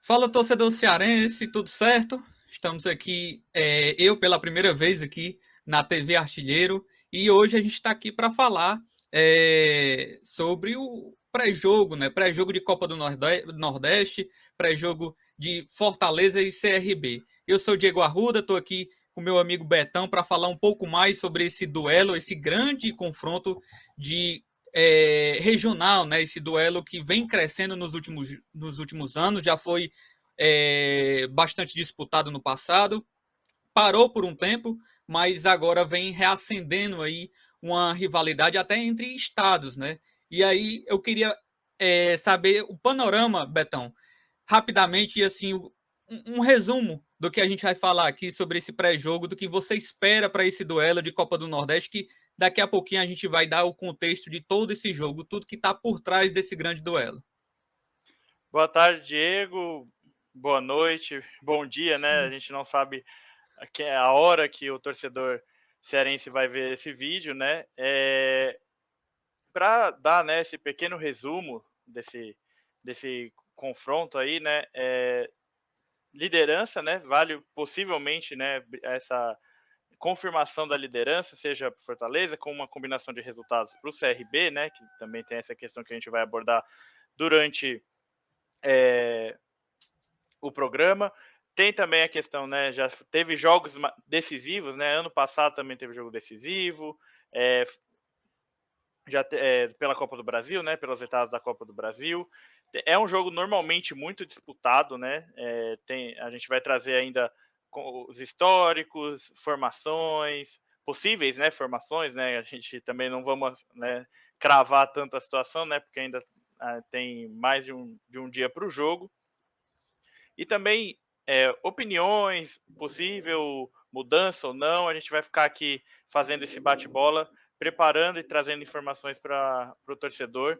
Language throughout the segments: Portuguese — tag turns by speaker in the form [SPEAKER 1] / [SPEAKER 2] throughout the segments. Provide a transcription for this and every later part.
[SPEAKER 1] Fala, torcedor cearense, tudo certo? Estamos aqui, eu pela primeira vez aqui na TV Artilheiro, e hoje a gente está aqui para falar sobre o pré-jogo, né? Pré-jogo de Copa do Nordeste, pré-jogo de Fortaleza e CRB. Eu sou o Diego Arruda, estou aqui com meu amigo Betão para falar um pouco mais sobre esse duelo, esse grande confronto de regional, né? Esse duelo que vem crescendo nos últimos anos, já foi bastante disputado no passado, parou por um tempo, mas agora vem reacendendo aí uma rivalidade até entre estados, né? E aí eu queria saber o panorama, Betão, rapidamente, assim, um resumo do que a gente vai falar aqui sobre esse pré-jogo, do que você espera para esse duelo de Copa do Nordeste, que daqui a pouquinho a gente vai dar o contexto de todo esse jogo, tudo que está por trás desse grande duelo.
[SPEAKER 2] Boa tarde, Diego. Boa noite, bom dia, né? A gente não sabe a hora que o torcedor cearense vai ver esse vídeo, né? Para dar, né, esse pequeno resumo desse confronto aí, né? Liderança, né? Vale possivelmente, né? Essa confirmação da liderança, seja para Fortaleza, com uma combinação de resultados para o CRB, né? Que também tem essa questão que a gente vai abordar durante é, o programa. Tem também a questão, né, já teve jogos decisivos, né, ano passado também teve jogo decisivo, é, pela Copa do Brasil, né, pelas etapas da Copa do Brasil. É um jogo normalmente muito disputado, né, a gente vai trazer ainda os históricos, formações, possíveis, né, formações, né, a gente também não vamos, né, cravar tanto a situação, né, porque ainda tem mais de um dia para o jogo, e também opiniões, possível mudança ou não. A gente vai ficar aqui fazendo esse bate-bola, preparando e trazendo informações para o torcedor.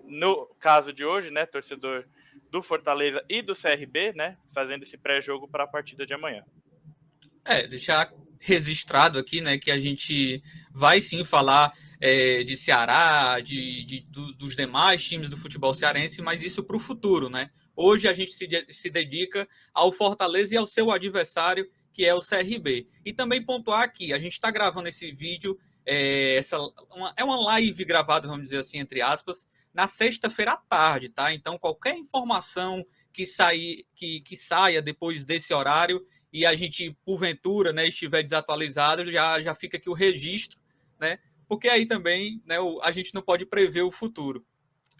[SPEAKER 2] No caso de hoje, né, torcedor do Fortaleza e do CRB, né, fazendo esse pré-jogo para a partida de amanhã.
[SPEAKER 1] Deixar registrado aqui, né, que a gente vai sim falar de Ceará, dos demais times do futebol cearense, mas isso para o futuro, né? Hoje a gente se dedica ao Fortaleza e ao seu adversário, que é o CRB. E também pontuar aqui, a gente está gravando esse vídeo, é uma live gravada, vamos dizer assim, entre aspas, na sexta-feira à tarde, tá? Então qualquer informação que saia depois desse horário e a gente, porventura, né, estiver desatualizado, já fica aqui o registro, né? Porque aí também, né, a gente não pode prever o futuro.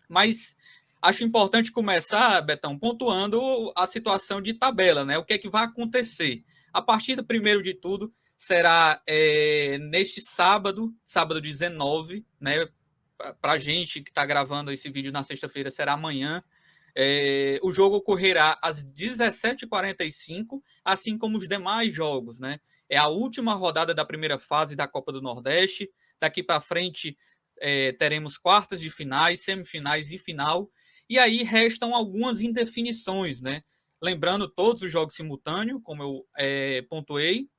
[SPEAKER 1] Mas acho importante começar, Betão, pontuando a situação de tabela, né? O que é que vai acontecer? A partida, primeiro de tudo, será neste sábado, sábado 19, né? Para a gente que está gravando esse vídeo na sexta-feira, será amanhã. O jogo ocorrerá às 17h45, assim como os demais jogos, né? É a última rodada da primeira fase da Copa do Nordeste. Daqui para frente teremos quartas de finais, semifinais e final. E aí restam algumas indefinições, né? Lembrando todos os jogos simultâneos, como eu pontuei.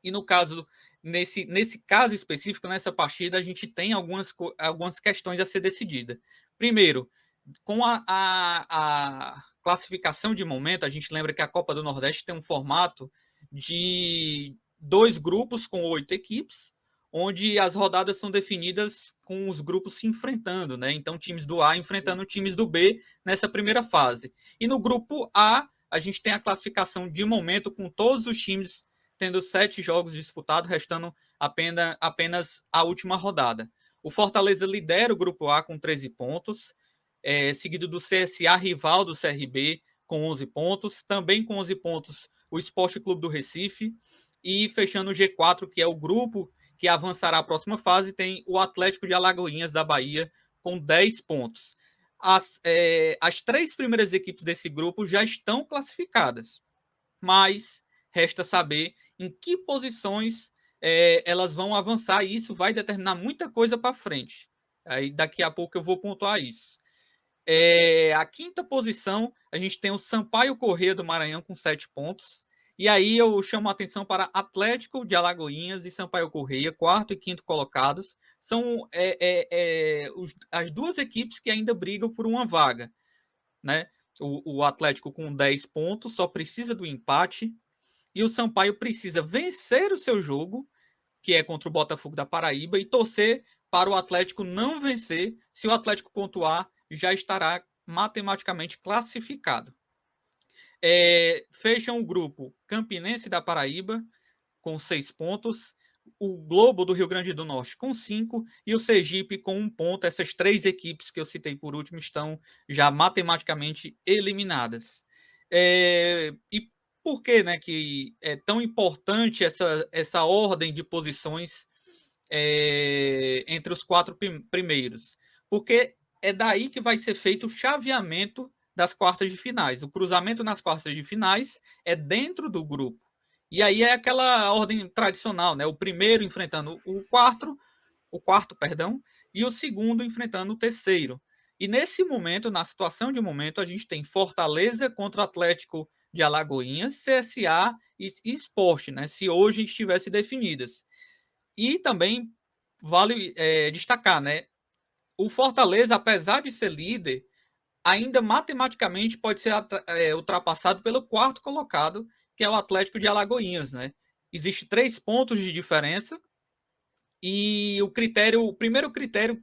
[SPEAKER 1] E no caso, nesse caso específico, nessa partida, a gente tem algumas questões a ser decididas. Primeiro, com a classificação de momento, a gente lembra que a Copa do Nordeste tem um formato de dois grupos com 8 equipes, onde as rodadas são definidas com os grupos se enfrentando, né? Então, times do A enfrentando times do B nessa primeira fase. E no grupo A gente tem a classificação de momento com todos os times tendo 7 jogos disputados, restando apenas a última rodada. O Fortaleza lidera o grupo A com 13 pontos, seguido do CSA, rival do CRB, com 11 pontos. Também com 11 pontos, o Esporte Clube do Recife. E fechando o G4, que é o grupo que avançará à próxima fase, tem o Atlético de Alagoinhas da Bahia, com 10 pontos. As 3 primeiras equipes desse grupo já estão classificadas, mas resta saber em que posições elas vão avançar, e isso vai determinar muita coisa para frente. Aí daqui a pouco eu vou pontuar isso. A quinta posição, a gente tem o Sampaio Corrêa do Maranhão com 7 pontos. E aí eu chamo a atenção para Atlético de Alagoinhas e Sampaio Corrêa, quarto e quinto colocados. São as duas equipes que ainda brigam por uma vaga, né? O Atlético com 10 pontos, só precisa do empate. E o Sampaio precisa vencer o seu jogo, que é contra o Botafogo da Paraíba, e torcer para o Atlético não vencer. Se o Atlético pontuar, já estará matematicamente classificado. Fecham o grupo Campinense da Paraíba, com 6 pontos, o Globo do Rio Grande do Norte com 5 e o Sergipe com 1 ponto. Essas 3 equipes que eu citei por último estão já matematicamente eliminadas. E por que, né, que é tão importante essa ordem de posições entre os 4 primeiros? Porque é daí que vai ser feito o chaveamento das quartas de finais. O cruzamento nas quartas de finais é dentro do grupo. E aí é aquela ordem tradicional, né? O primeiro enfrentando o quarto, perdão, e o segundo enfrentando o terceiro. E nesse momento, na situação de momento, a gente tem Fortaleza contra Atlético de Alagoinhas, CSA e Sport, né? Se hoje estivesse definidas. E também vale destacar, né? O Fortaleza, apesar de ser líder, ainda matematicamente pode ser ultrapassado pelo quarto colocado, que é o Atlético de Alagoinhas, né? Existe 3 pontos de diferença e o primeiro critério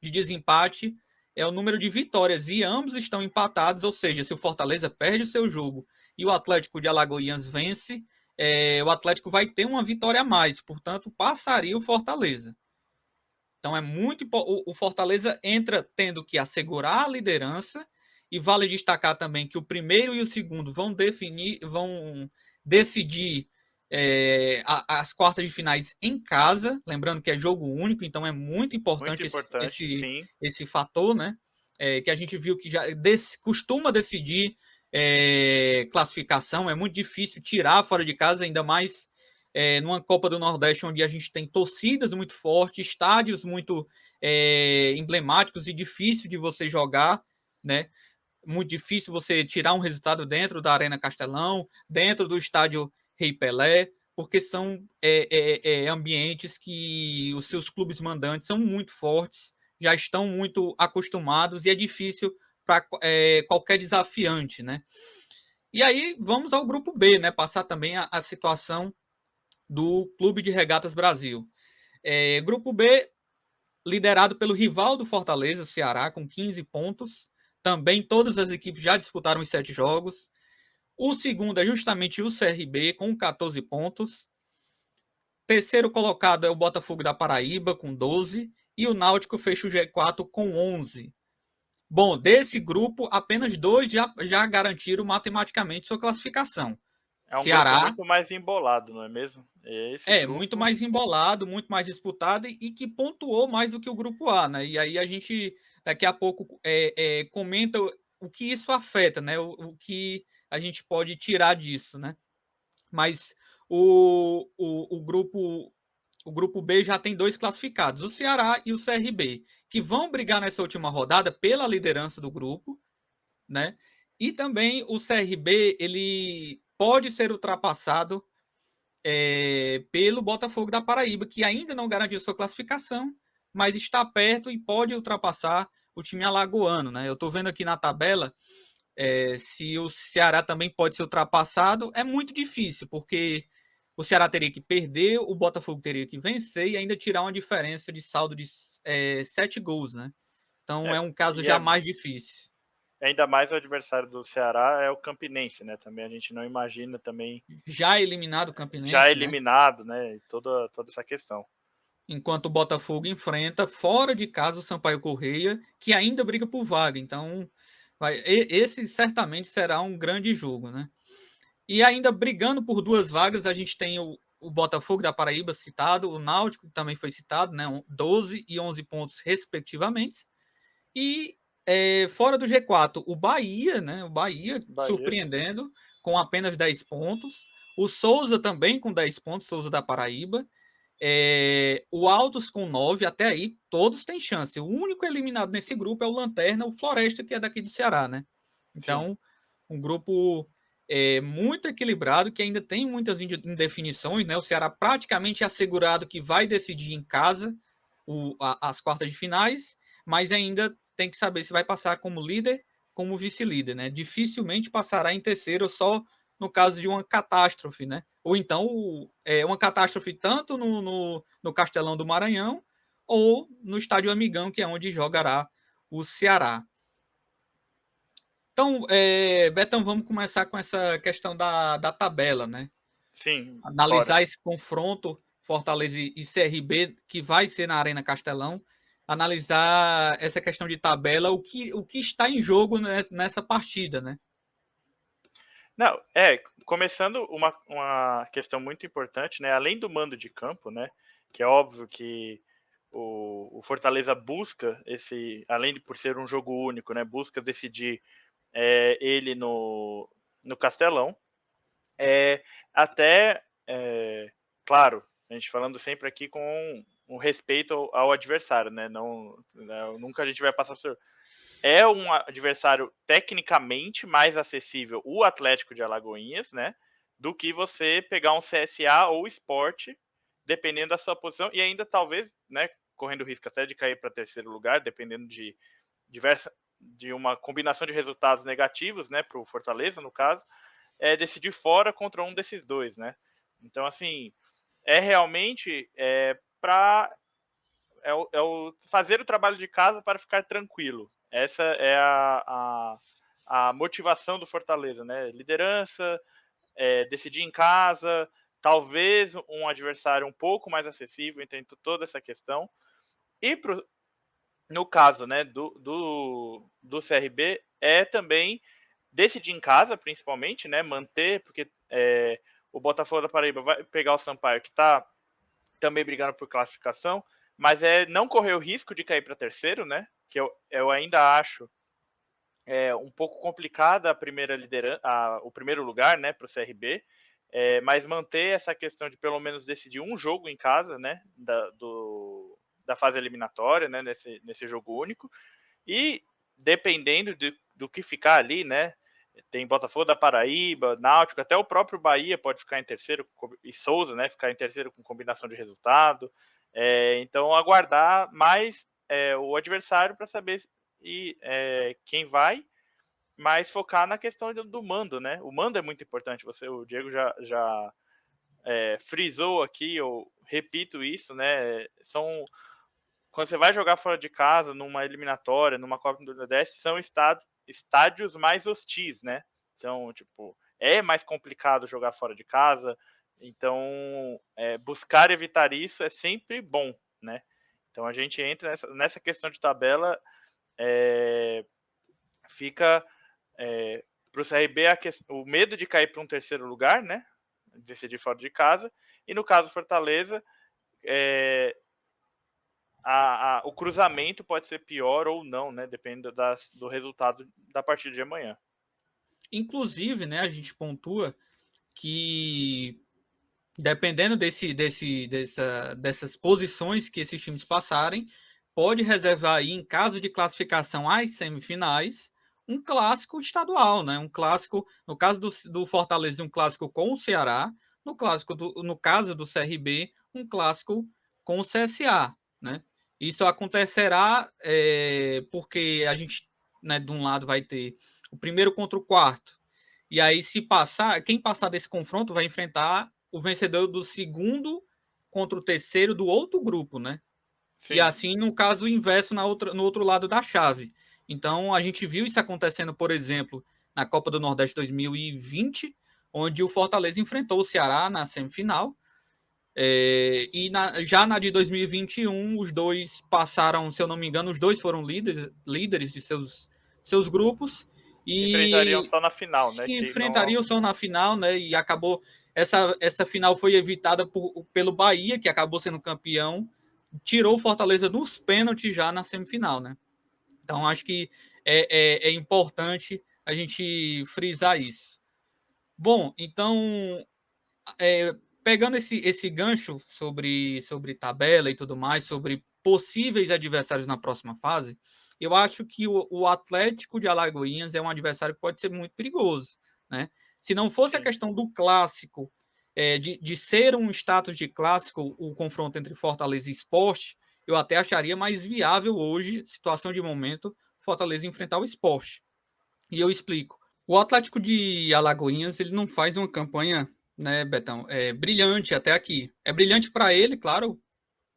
[SPEAKER 1] de desempate é o número de vitórias e ambos estão empatados, ou seja, se o Fortaleza perde o seu jogo e o Atlético de Alagoinhas vence, o Atlético vai ter uma vitória a mais, portanto passaria o Fortaleza. Então é muito o Fortaleza entra tendo que assegurar a liderança e vale destacar também que o primeiro e o segundo vão decidir as quartas de finais em casa, lembrando que é jogo único, então é muito
[SPEAKER 2] Muito
[SPEAKER 1] importante
[SPEAKER 2] importante, sim.
[SPEAKER 1] esse fator, né? Que a gente viu que já costuma decidir classificação, é muito difícil tirar fora de casa, ainda mais numa Copa do Nordeste onde a gente tem torcidas muito fortes, estádios muito emblemáticos e difícil de você jogar, né? Muito difícil você tirar um resultado dentro da Arena Castelão, dentro do estádio Rei Pelé, porque são ambientes que os seus clubes mandantes são muito fortes, já estão muito acostumados e é difícil para qualquer desafiante, né? E aí vamos ao grupo B, né? Passar também a situação do Clube de Regatas Brasil. Grupo B, liderado pelo rival do Fortaleza, o Ceará, com 15 pontos. Também todas as equipes já disputaram os 7 jogos. O segundo é justamente o CRB, com 14 pontos. Terceiro colocado é o Botafogo da Paraíba, com 12. E o Náutico fecha o G4 com 11. Bom, desse grupo, apenas 2 já garantiram matematicamente sua classificação.
[SPEAKER 2] É um grupo
[SPEAKER 1] Ceará,
[SPEAKER 2] muito mais embolado, não é mesmo? Esse
[SPEAKER 1] muito
[SPEAKER 2] grupo
[SPEAKER 1] mais embolado, muito mais disputado e que pontuou mais do que o grupo A, né? E aí a gente daqui a pouco comenta o que isso afeta, né? O que a gente pode tirar disso, né? Mas o grupo B já tem 2 classificados, o Ceará e o CRB, que vão brigar nessa última rodada pela liderança do grupo, né? E também o CRB ele pode ser ultrapassado pelo Botafogo da Paraíba, que ainda não garantiu sua classificação, mas está perto e pode ultrapassar o time alagoano, né? Eu estou vendo aqui na tabela se o Ceará também pode ser ultrapassado, é muito difícil, porque o Ceará teria que perder, o Botafogo teria que vencer e ainda tirar uma diferença de saldo de 7 gols, né? Então
[SPEAKER 2] é,
[SPEAKER 1] é um caso
[SPEAKER 2] e
[SPEAKER 1] já mais difícil.
[SPEAKER 2] ainda mais o adversário do Ceará é o Campinense, né? Também a gente não imagina também
[SPEAKER 1] Já eliminado o
[SPEAKER 2] já
[SPEAKER 1] Campinense, né?
[SPEAKER 2] eliminado, né? Toda essa questão.
[SPEAKER 1] Enquanto o Botafogo enfrenta fora de casa o Sampaio Correia, que ainda briga por vaga. Então, esse certamente será um grande jogo, né? E ainda brigando por 2 vagas, a gente tem o Botafogo da Paraíba citado, o Náutico, que também foi citado, né? 12 e 11 pontos, respectivamente. E fora do G4, o Bahia, né? O Bahia
[SPEAKER 2] Bahia, sim.
[SPEAKER 1] surpreendendo, com apenas 10 pontos. O Souza também com 10 pontos, Souza da Paraíba. O Altos com 9, até aí todos têm chance. O único eliminado nesse grupo é o Lanterna, o Floresta, que é daqui do Ceará, né?
[SPEAKER 2] Sim.
[SPEAKER 1] Então, um grupo muito equilibrado, que ainda tem muitas indefinições, né? O Ceará praticamente é assegurado que vai decidir em casa as quartas de finais, mas ainda tem que saber se vai passar como líder como vice-líder, né? Dificilmente passará em terceiro só no caso de uma catástrofe, né? Ou então uma catástrofe tanto no Castelão do Maranhão ou no Estádio Amigão, que é onde jogará o Ceará. Então, Betão, vamos começar com essa questão da tabela, né?
[SPEAKER 2] Sim, bora.
[SPEAKER 1] Analisar esse confronto Fortaleza e CRB, que vai ser na Arena Castelão, analisar essa questão de tabela, o que está em jogo nessa partida, né?
[SPEAKER 2] Não, começando uma questão muito importante, né? Além do mando de campo, né? Que é óbvio que o Fortaleza busca esse, além de por ser um jogo único, né? Busca decidir ele no Castelão. Até, claro, a gente falando sempre aqui com um respeito ao adversário, né? Não, nunca a gente vai passar por. É um adversário tecnicamente mais acessível, o Atlético de Alagoinhas, né? Do que você pegar um CSA ou Sport, dependendo da sua posição, e ainda talvez, né? Correndo o risco até de cair para terceiro lugar, dependendo de uma combinação de resultados negativos, né? Para o Fortaleza, no caso, decidir fora contra um desses dois, né? Então, assim, realmente para fazer o trabalho de casa para ficar tranquilo. Essa é a motivação do Fortaleza, né? Liderança, decidir em casa, talvez um adversário um pouco mais acessível, entende toda essa questão. E no caso, né, do CRB, também decidir em casa, principalmente, né, manter, porque o Botafogo da Paraíba vai pegar o Sampaio, que está também brigando por classificação, mas não correr o risco de cair para terceiro, né, que eu ainda acho um pouco complicada a primeira liderança, o primeiro lugar, né, para o CRB, mas manter essa questão de pelo menos decidir um jogo em casa, né, da fase eliminatória, né, nesse jogo único, e dependendo do que ficar ali, né, tem Botafogo da Paraíba, Náutico, até o próprio Bahia pode ficar em terceiro, e Souza, né, ficar em terceiro com combinação de resultado. Então, aguardar mais o adversário para saber quem vai, mas focar na questão do mando, né? O mando é muito importante. O Diego já frisou aqui, eu repito isso, né? Quando você vai jogar fora de casa, numa eliminatória, numa Copa do Nordeste, são estádios mais hostis, né? Então, tipo, é mais complicado jogar fora de casa. Então, buscar evitar isso é sempre bom, né? Então, a gente entra nessa questão de tabela, fica para o CRB o medo de cair para um terceiro lugar, né? Decidir fora de casa. E no caso Fortaleza, o cruzamento pode ser pior ou não, né? Depende do resultado da partida de amanhã.
[SPEAKER 1] Inclusive, né, a gente pontua que dependendo dessas posições que esses times passarem, pode reservar aí, em caso de classificação às semifinais, um clássico estadual, né? Um clássico, no caso do Fortaleza, um clássico com o Ceará, no caso do CRB, um clássico com o CSA, né? Isso acontecerá porque a gente, né, de um lado vai ter o primeiro contra o quarto, e aí se passar, quem passar desse confronto vai enfrentar o vencedor do segundo contra o terceiro do outro grupo, né? E
[SPEAKER 2] Sim.
[SPEAKER 1] assim, no caso inverso, no outro lado da chave. Então, a gente viu isso acontecendo, por exemplo, na Copa do Nordeste 2020, onde o Fortaleza enfrentou o Ceará na semifinal. Já na de 2021, os dois passaram, se eu não me engano, os dois foram líderes de seus grupos
[SPEAKER 2] Se enfrentariam
[SPEAKER 1] e
[SPEAKER 2] só na final, né?
[SPEAKER 1] se
[SPEAKER 2] Que não.
[SPEAKER 1] enfrentariam só na final, né? E acabou. Essa final foi evitada pelo Bahia, que acabou sendo campeão, tirou o Fortaleza nos pênaltis já na semifinal, né? Então acho que é importante a gente frisar isso. Bom, então pegando esse gancho sobre tabela e tudo mais, sobre possíveis adversários na próxima fase, eu acho que o Atlético de Alagoinhas é um adversário que pode ser muito perigoso, né? Se não fosse a
[SPEAKER 2] Sim.
[SPEAKER 1] questão do clássico, de ser um status de clássico, o confronto entre Fortaleza e Sport, eu até acharia mais viável hoje, situação de momento, Fortaleza enfrentar o Sport. E eu explico. O Atlético de Alagoinhas, ele não faz uma campanha, né, Betão, brilhante até aqui. É brilhante para ele, claro,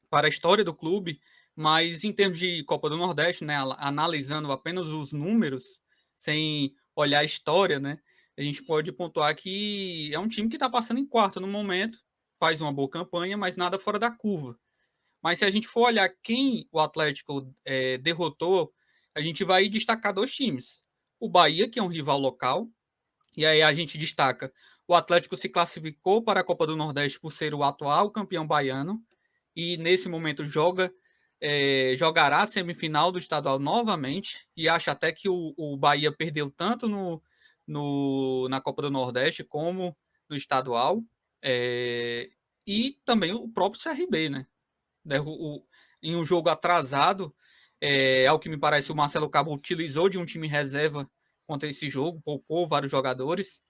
[SPEAKER 1] para a história do clube, mas em termos de Copa do Nordeste, né, analisando apenas os números, sem olhar a história, né, a gente pode pontuar que é um time que está passando em quarto no momento, faz uma boa campanha, mas nada fora da curva. Mas se a gente for olhar quem o Atlético derrotou, a gente vai destacar dois times. O Bahia, que é um rival local, e aí a gente destaca: o Atlético se classificou para a Copa do Nordeste por ser o atual campeão baiano, e nesse momento jogará a semifinal do estadual novamente, e acha até que o Bahia perdeu tanto na Copa do Nordeste como no estadual. É, e também o próprio CRB, né? Em um jogo atrasado, ao que me parece, o Marcelo Cabo utilizou de um time reserva contra esse jogo, poupou vários jogadores.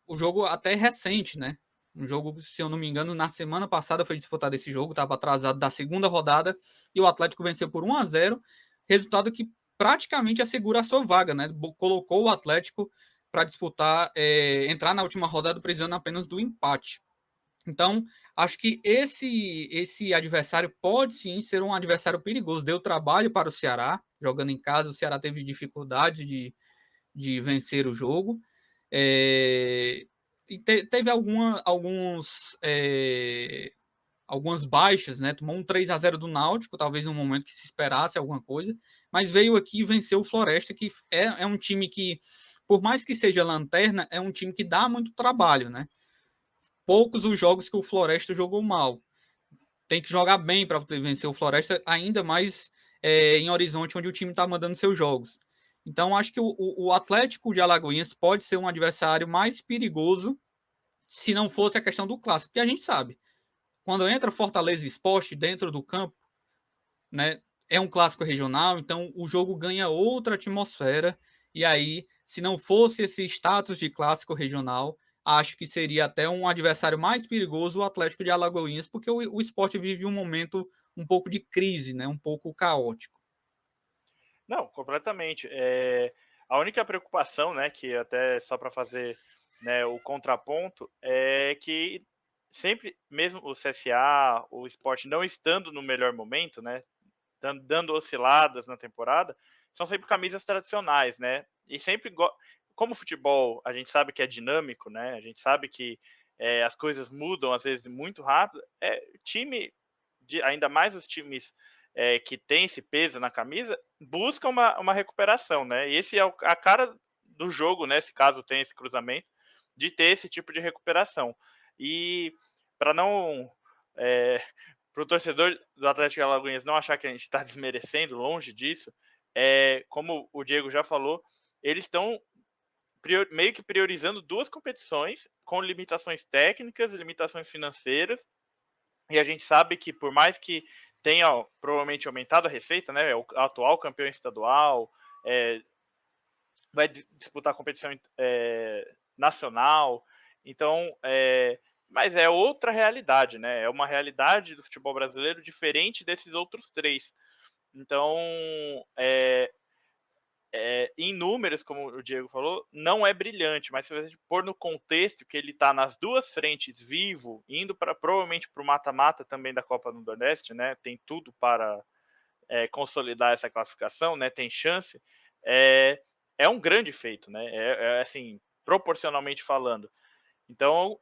[SPEAKER 1] O jogo até recente, né? Um jogo, se eu não me engano, na semana passada foi disputado esse jogo, estava atrasado da segunda rodada, e o Atlético venceu por 1-0, resultado que praticamente assegura a sua vaga, né? Colocou o Atlético para disputar, entrar na última rodada precisando apenas do empate. Então, acho que esse adversário pode sim ser um adversário perigoso. Deu trabalho para o Ceará, jogando em casa. O Ceará teve dificuldade de vencer o jogo. E teve algumas baixas, né? Tomou um 3-0 do Náutico, talvez num momento que se esperasse alguma coisa, mas veio aqui e venceu o Floresta, que é um time que, por mais que seja lanterna, é um time que dá muito trabalho, né? Poucos os jogos que o Floresta jogou mal. Tem que jogar bem para poder vencer o Floresta, ainda mais em Horizonte, onde o time está mandando seus jogos. Então, acho que o Atlético de Alagoinhas pode ser um adversário mais perigoso se não fosse a questão do clássico, porque a gente sabe, quando entra Fortaleza e Sport dentro do campo, né, é um clássico regional, então o jogo ganha outra atmosfera, e aí, se não fosse esse status de clássico regional, acho que seria até um adversário mais perigoso o Atlético de Alagoinhas, porque o Sport vive um momento um pouco de crise, né, um pouco caótico.
[SPEAKER 2] Não, completamente. A única preocupação, né, que até só para fazer, né, o contraponto, é que sempre, mesmo o CSA, o Sport não estando no melhor momento, né, dando osciladas na temporada, são sempre camisas tradicionais, né? E sempre, como o futebol, a gente sabe que é dinâmico, né? A gente sabe que as coisas mudam às vezes muito rápido. Time, ainda mais os times que têm esse peso na camisa, buscam uma recuperação, né? E esse é a cara do jogo, né? Se caso tem esse cruzamento, de ter esse tipo de recuperação. E para não para o torcedor do Atlético de Alagoinhas não achar que a gente está desmerecendo, longe disso, como o Diego já falou, eles estão meio que priorizando duas competições com limitações técnicas e limitações financeiras, e a gente sabe que por mais que tenha provavelmente aumentado a receita, né, é o atual campeão estadual, vai disputar competição nacional, então mas é outra realidade, né? É uma realidade do futebol brasileiro diferente desses outros três. Então, em números, como o Diego falou, não é brilhante, mas se você pôr no contexto que ele está nas duas frentes, vivo, indo para provavelmente para o mata-mata também da Copa do Nordeste, né? Tem tudo para consolidar essa classificação, né? Tem chance. É um grande feito, né? Assim, proporcionalmente falando. Então,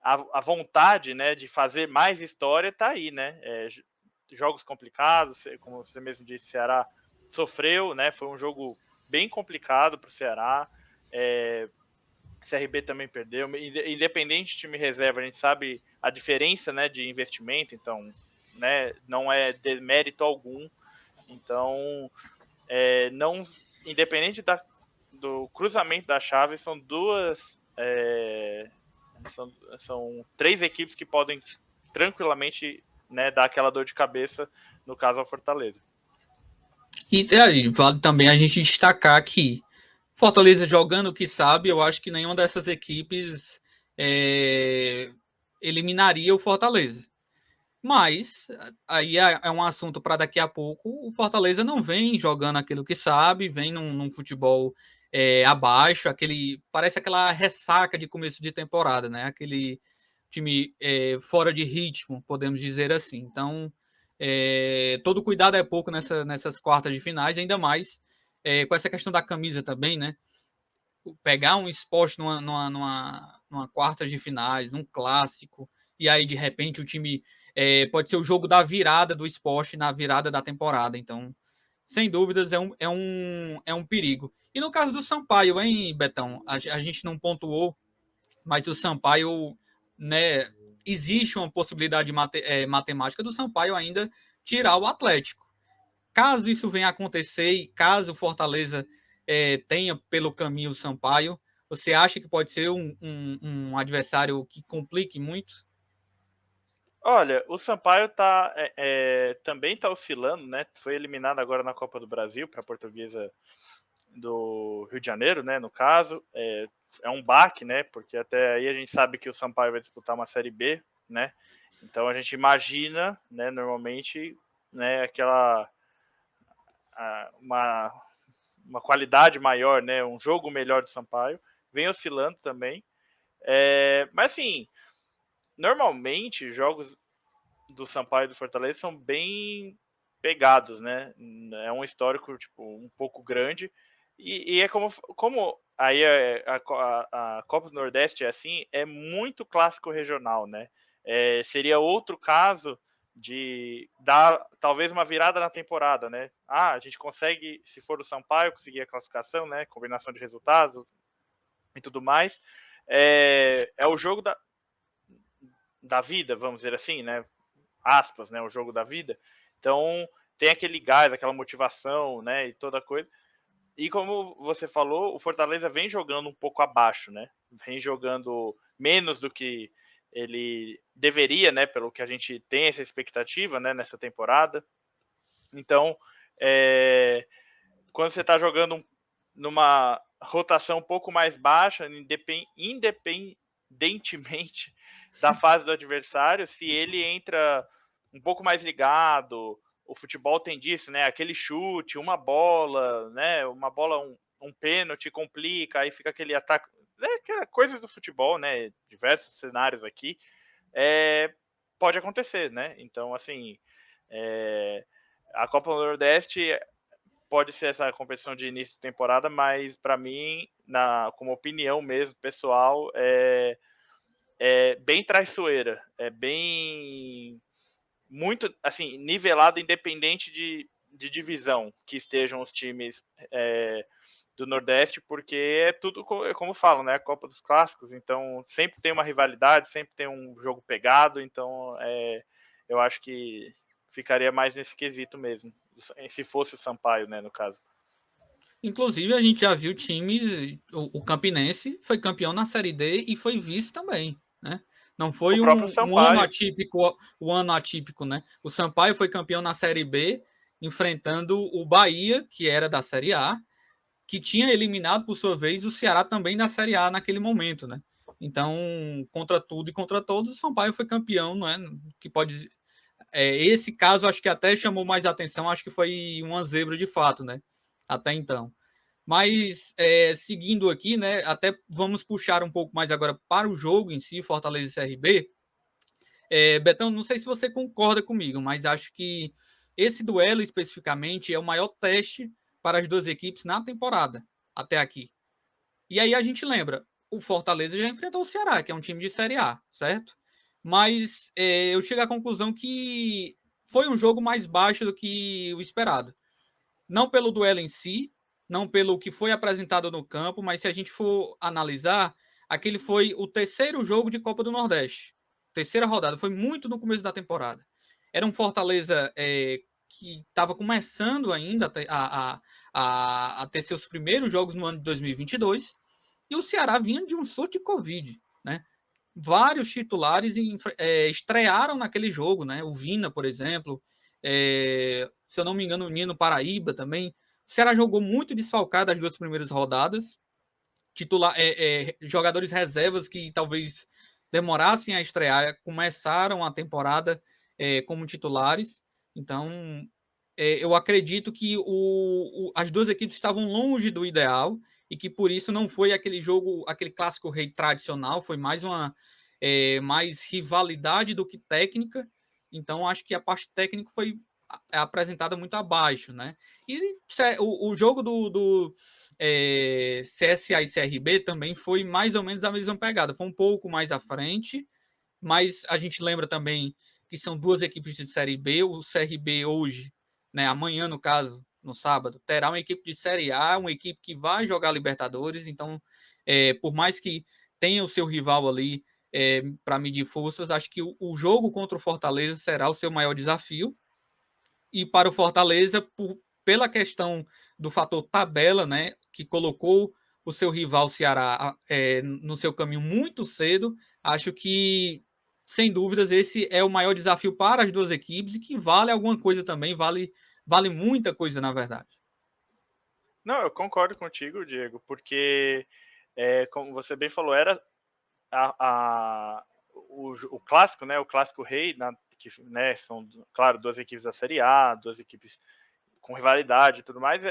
[SPEAKER 2] a vontade, né, de fazer mais história está aí, né? Jogos complicados, como você mesmo disse, o Ceará sofreu, né? Foi um jogo bem complicado para o Ceará. CRB também perdeu. Independente de time reserva, a gente sabe a diferença, né, de investimento, então, né, não é demérito algum. Então, não, independente do cruzamento da chave, são duas. São três equipes que podem tranquilamente, né, dar aquela dor de cabeça, no caso, ao Fortaleza.
[SPEAKER 1] E aí, vale também a gente destacar que Fortaleza jogando o que sabe, eu acho que nenhuma dessas equipes eliminaria o Fortaleza. Mas aí é um assunto para daqui a pouco. O Fortaleza não vem jogando aquilo que sabe, vem num futebol abaixo, parece aquela ressaca de começo de temporada, né? Aquele time fora de ritmo, podemos dizer assim. Então, todo cuidado é pouco nessas quartas de finais, ainda mais com essa questão da camisa também, né? Pegar um esporte numa quarta de finais, num clássico, e aí de repente o time pode ser o jogo da virada do esporte na virada da temporada. Então, sem dúvidas, é um perigo. E no caso do Sampaio, hein, Betão? A gente não pontuou, mas o Sampaio, né? Existe uma possibilidade matemática do Sampaio ainda tirar o Atlético. Caso isso venha a acontecer e caso o Fortaleza tenha pelo caminho o Sampaio, você acha que pode ser um adversário que complique muito?
[SPEAKER 2] Olha, o Sampaio também está oscilando, né? Foi eliminado agora na Copa do Brasil para a Portuguesa do Rio de Janeiro, né? No caso, é um baque, né? Porque até aí a gente sabe que o Sampaio vai disputar uma Série B, né? Então a gente imagina, né? Normalmente, né? Uma qualidade maior, né? Um jogo melhor do Sampaio. Vem oscilando também. Mas assim, normalmente jogos do Sampaio e do Fortaleza são bem pegados, né? É um histórico tipo um pouco grande e é como aí a Copa do Nordeste é assim, é muito clássico regional, né? Seria outro caso de dar talvez uma virada na temporada, né? A gente consegue, se for o Sampaio, conseguir a classificação, né? Combinação de resultados e tudo mais. É o jogo da vida, vamos dizer assim, né? Aspas, né? O jogo da vida. Então tem aquele gás, aquela motivação, né? E toda coisa. E como você falou, o Fortaleza vem jogando um pouco abaixo, né? Vem jogando menos do que ele deveria, né? Pelo que a gente tem essa expectativa, né? Nessa temporada. Então, quando você está jogando numa rotação um pouco mais baixa, independentemente da fase do adversário, se ele entra um pouco mais ligado, o futebol tem disso, né? Aquele chute, uma bola, né? Uma bola, um pênalti complica, aí fica aquele ataque. Coisas do futebol, né? Diversos cenários aqui. Pode acontecer, né? Então, assim, a Copa do Nordeste pode ser essa competição de início de temporada, mas para mim, como opinião mesmo, pessoal, é bem traiçoeira, é bem muito assim nivelado, independente de divisão que estejam os times do Nordeste, porque é tudo como falam, né? A Copa dos Clássicos, então sempre tem uma rivalidade, sempre tem um jogo pegado, então eu acho que ficaria mais nesse quesito mesmo, se fosse o Sampaio, né, no caso.
[SPEAKER 1] Inclusive, a gente já viu times. O Campinense foi campeão na Série D e foi vice também, né? Não
[SPEAKER 2] O
[SPEAKER 1] foi
[SPEAKER 2] próprio
[SPEAKER 1] um ano
[SPEAKER 2] Sampaio.
[SPEAKER 1] atípico, né? O Sampaio foi campeão na Série B, enfrentando o Bahia, que era da Série A, que tinha eliminado, por sua vez, o Ceará também da Série A naquele momento, né? Então, contra tudo e contra todos, o Sampaio foi campeão, não é? Que pode. Esse caso acho que até chamou mais atenção, acho que foi uma zebra de fato, né? Até então. Mas seguindo aqui, né? Até vamos puxar um pouco mais agora para o jogo em si, Fortaleza e CRB. Betão, não sei se você concorda comigo, mas acho que esse duelo especificamente é o maior teste para as duas equipes na temporada até aqui. E aí a gente lembra, o Fortaleza já enfrentou o Ceará, que é um time de Série A, certo? Mas eu chego à conclusão que foi um jogo mais baixo do que o esperado. Não pelo duelo em si, não pelo que foi apresentado no campo, mas se a gente for analisar, aquele foi o terceiro jogo de Copa do Nordeste. Terceira rodada, foi muito no começo da temporada. Era um Fortaleza que estava começando ainda a ter seus primeiros jogos no ano de 2022, e o Ceará vinha de um surto de Covid, né? Vários titulares estrearam naquele jogo, né? O Vina, por exemplo, se eu não me engano, o Nino Paraíba também. O Ceará jogou muito desfalcado as duas primeiras rodadas. Jogadores reservas que talvez demorassem a estrear, começaram a temporada como titulares. Então, eu acredito que as duas equipes estavam longe do ideal e que por isso não foi aquele jogo, aquele clássico rei tradicional, foi mais rivalidade do que técnica. Então, acho que a parte técnica foi apresentada muito abaixo, né? E o jogo do CSA e CRB também foi mais ou menos a mesma pegada, foi um pouco mais à frente, mas a gente lembra também que são duas equipes de Série B, o CRB hoje, né, amanhã no caso, no sábado, terá uma equipe de Série A, uma equipe que vai jogar Libertadores, então, por mais que tenha o seu rival ali para medir forças, acho que o jogo contra o Fortaleza será o seu maior desafio, e para o Fortaleza, pela questão do fator tabela, né, que colocou o seu rival Ceará no seu caminho muito cedo, acho que, sem dúvidas, esse é o maior desafio para as duas equipes e que vale alguma coisa também, vale muita coisa, na verdade.
[SPEAKER 2] Não, eu concordo contigo, Diego, porque, como você bem falou, era o clássico, né? O clássico rei, que, né, são, claro, duas equipes da Série A, duas equipes com rivalidade e tudo mais.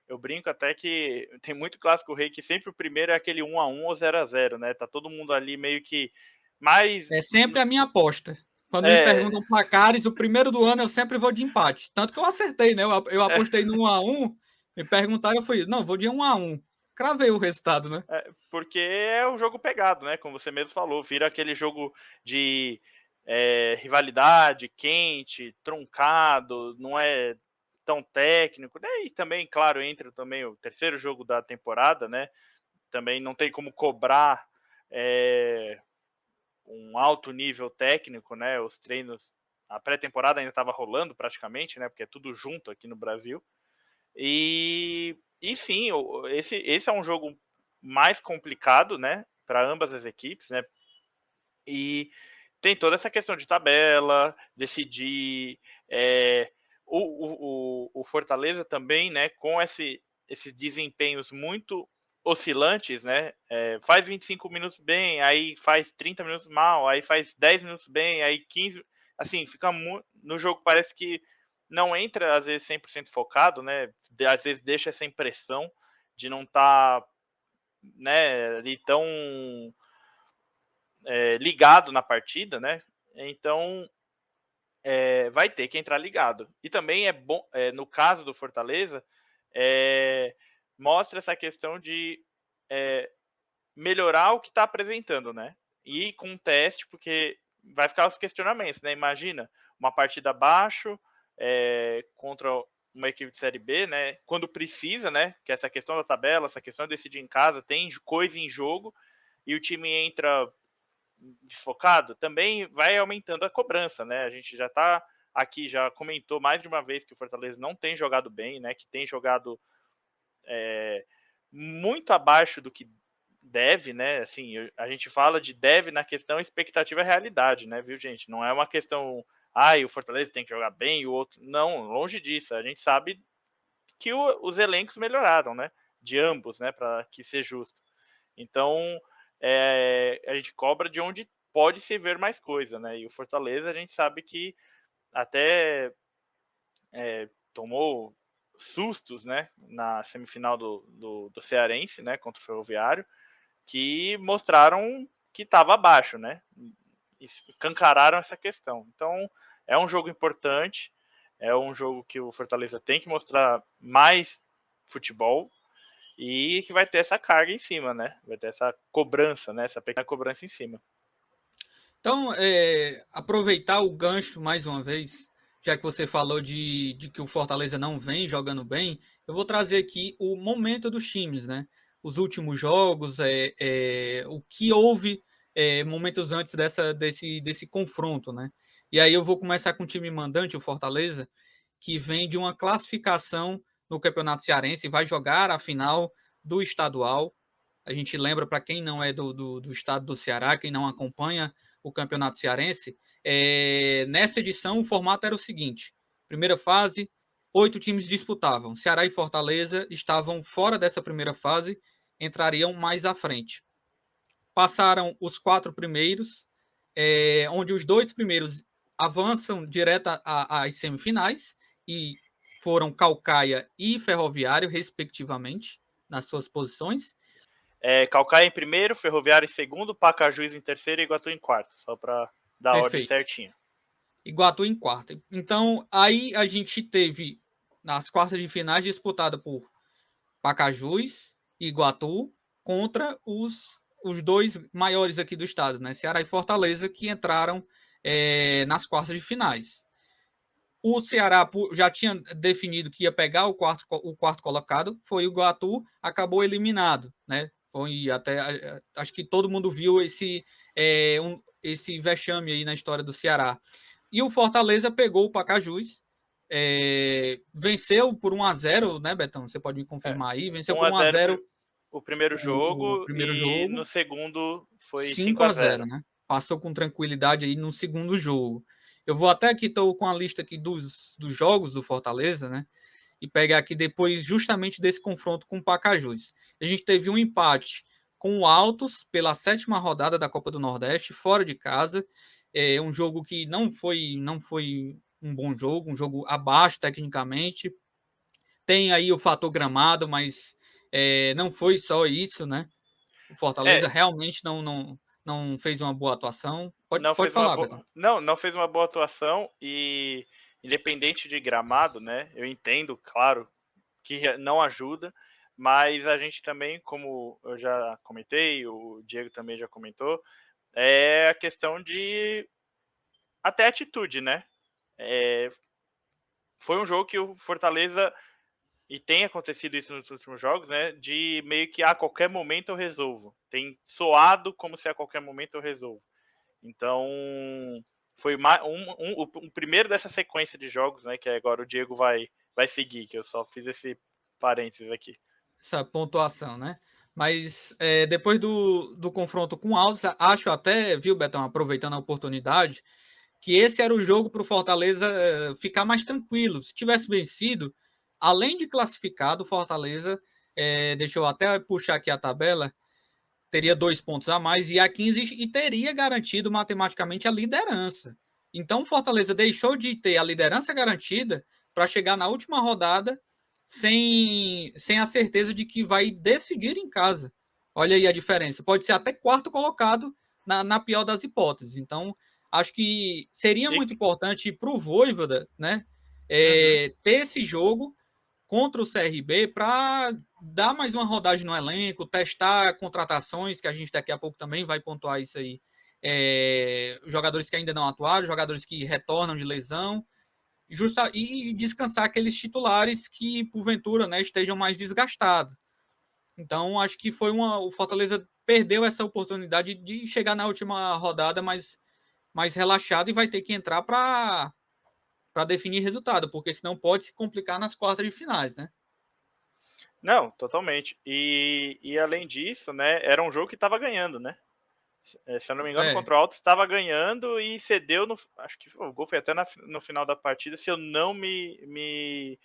[SPEAKER 2] Eu brinco até que tem muito clássico rei que sempre o primeiro é aquele 1-1 ou 0-0, né? Tá todo mundo ali meio que mais.
[SPEAKER 1] É sempre a minha aposta. Quando me
[SPEAKER 2] É,
[SPEAKER 1] perguntam placares, o primeiro do ano eu sempre vou de empate. Tanto que eu acertei, né? Eu apostei no 1-1, me perguntaram, eu fui, não, vou de 1-1. Cravei o resultado, né?
[SPEAKER 2] porque é um jogo pegado, né? Como você mesmo falou, vira aquele jogo de rivalidade, quente, truncado, não é tão técnico. E também, claro, entra também o terceiro jogo da temporada, né? Também não tem como cobrar um alto nível técnico, né? Os treinos, a pré-temporada ainda estava rolando praticamente, né? Porque é tudo junto aqui no Brasil. E sim, esse é um jogo mais complicado, né? Para ambas as equipes, né? E tem toda essa questão de tabela, decidir. O Fortaleza também, né? Com esses desempenhos muito oscilantes, né? Faz 25 minutos bem, aí faz 30 minutos mal, aí faz 10 minutos bem, aí 15. Assim, fica no jogo parece que não entra, às vezes, 100% focado, né? Às vezes deixa essa impressão de não estar, né, ali tão ligado na partida, né? Então, vai ter que entrar ligado. E também é bom, no caso do Fortaleza, mostra essa questão de melhorar o que está apresentando, né? E com um teste, porque vai ficar os questionamentos, né? Imagina uma partida abaixo contra uma equipe de Série B, né? Quando precisa, né? Que essa questão da tabela, essa questão de decidir em casa, tem coisa em jogo e o time entra desfocado, também vai aumentando a cobrança, né? A gente já está aqui, já comentou mais de uma vez que o Fortaleza não tem jogado bem, né? Que tem jogado muito abaixo do que deve, né? Assim, a gente fala de deve na questão expectativa e realidade, né, viu, gente? Não é uma questão, o Fortaleza tem que jogar bem e o outro. Não, longe disso. A gente sabe que os elencos melhoraram, né? De ambos, né? Para que seja justo. Então, a gente cobra de onde pode se ver mais coisa, né? E o Fortaleza, a gente sabe que até tomou sustos, né? Na semifinal do Cearense, né? Contra o Ferroviário, que mostraram que estava abaixo, né? Escancararam essa questão. Então, é um jogo importante, é um jogo que o Fortaleza tem que mostrar mais futebol e que vai ter essa carga em cima, né? Vai ter essa cobrança, né? Essa pequena cobrança em cima.
[SPEAKER 1] Então, aproveitar o gancho mais uma vez, já que você falou de que o Fortaleza não vem jogando bem, eu vou trazer aqui o momento dos times, né? Os últimos jogos, o que houve momentos antes desse confronto, né? E aí eu vou começar com o time mandante, o Fortaleza, que vem de uma classificação no Campeonato Cearense, vai jogar a final do estadual. A gente lembra, para quem não é do estado do Ceará, quem não acompanha o Campeonato Cearense, nessa edição o formato era o seguinte: primeira fase, 8 times disputavam. Ceará e Fortaleza estavam fora dessa primeira fase, entrariam mais à frente. Passaram os 4 primeiros, onde os 2 primeiros avançam direto às semifinais e foram Caucaia e Ferroviário, respectivamente, nas suas posições.
[SPEAKER 2] Caucaia em primeiro, Ferroviário em segundo, Pacajus em terceiro e Iguatu em quarto, só para dar a ordem
[SPEAKER 1] Perfeito.
[SPEAKER 2] certinha.
[SPEAKER 1] Iguatu em quarto. Então, aí a gente teve nas quartas de finais disputada por Pacajus e Iguatu contra os dois maiores aqui do estado, né? Ceará e Fortaleza, que entraram nas quartas de finais. O Ceará já tinha definido que ia pegar o quarto colocado, foi o Iguatu, acabou eliminado, né? Foi até, acho que todo mundo viu esse vexame aí na história do Ceará. E o Fortaleza pegou o Pacajus, venceu por 1-0, né, Betão? Você pode me confirmar aí? Venceu por
[SPEAKER 2] 1-0
[SPEAKER 1] 1-0
[SPEAKER 2] o primeiro
[SPEAKER 1] o
[SPEAKER 2] jogo
[SPEAKER 1] primeiro
[SPEAKER 2] e no
[SPEAKER 1] jogo,
[SPEAKER 2] segundo foi
[SPEAKER 1] 5-0,
[SPEAKER 2] 5-0.
[SPEAKER 1] né? Passou com tranquilidade aí no segundo jogo. Eu vou até aqui, estou com a lista aqui dos jogos do Fortaleza, né? E pegar aqui depois justamente desse confronto com o Pacajus. A gente teve um empate com o Altos pela 7ª rodada da Copa do Nordeste, fora de casa. É um jogo que não foi um bom jogo, um jogo abaixo tecnicamente. Tem aí o fator gramado, mas não foi só isso, né? O Fortaleza
[SPEAKER 2] É,
[SPEAKER 1] realmente não fez uma boa atuação. Pode,
[SPEAKER 2] não
[SPEAKER 1] pode
[SPEAKER 2] fez uma
[SPEAKER 1] falar,
[SPEAKER 2] boa,
[SPEAKER 1] Betão.
[SPEAKER 2] não fez uma boa atuação e independente de gramado, né? Eu entendo, claro, que não ajuda, mas a gente também, como eu já comentei, o Diego também já comentou, é a questão de até atitude, né? É, foi um jogo que o Fortaleza, e tem acontecido isso nos últimos jogos, né? De meio que a qualquer momento eu resolvo. Tem soado como se a qualquer momento eu resolvo. Então, foi um primeiro dessa sequência de jogos, né? Que agora o Diego vai seguir, que eu só fiz esse parênteses aqui.
[SPEAKER 1] Essa pontuação, né? Mas depois do confronto com o Alves, acho até, viu, Betão, aproveitando a oportunidade, que esse era o jogo para o Fortaleza ficar mais tranquilo. Se tivesse vencido, além de classificado, o Fortaleza, deixa eu até puxar aqui a tabela, teria 2 pontos a mais e a 15 e teria garantido matematicamente a liderança. Então o Fortaleza deixou de ter a liderança garantida para chegar na última rodada sem a certeza de que vai decidir em casa. Olha aí a diferença. Pode ser até quarto colocado na pior das hipóteses. Então, acho que seria
[SPEAKER 2] E,
[SPEAKER 1] muito importante para o Voivoda, né,
[SPEAKER 2] uhum.
[SPEAKER 1] ter esse jogo contra o CRB para dar mais uma rodagem no elenco, testar contratações, que a gente daqui a pouco também vai pontuar isso aí. Jogadores que ainda não atuaram, jogadores que retornam de lesão, e descansar aqueles titulares que, porventura, né, estejam mais desgastados. Então, acho que o Fortaleza perdeu essa oportunidade de chegar na última rodada mais relaxado e vai ter que entrar para definir resultado, porque senão pode se complicar nas quartas de finais, né?
[SPEAKER 2] Não, totalmente. E além disso, né? Era um jogo que estava ganhando, né? Se eu não me engano,
[SPEAKER 1] É,
[SPEAKER 2] contra o Alto estava ganhando e cedeu no. Acho que o gol foi até no final da partida. Se eu não me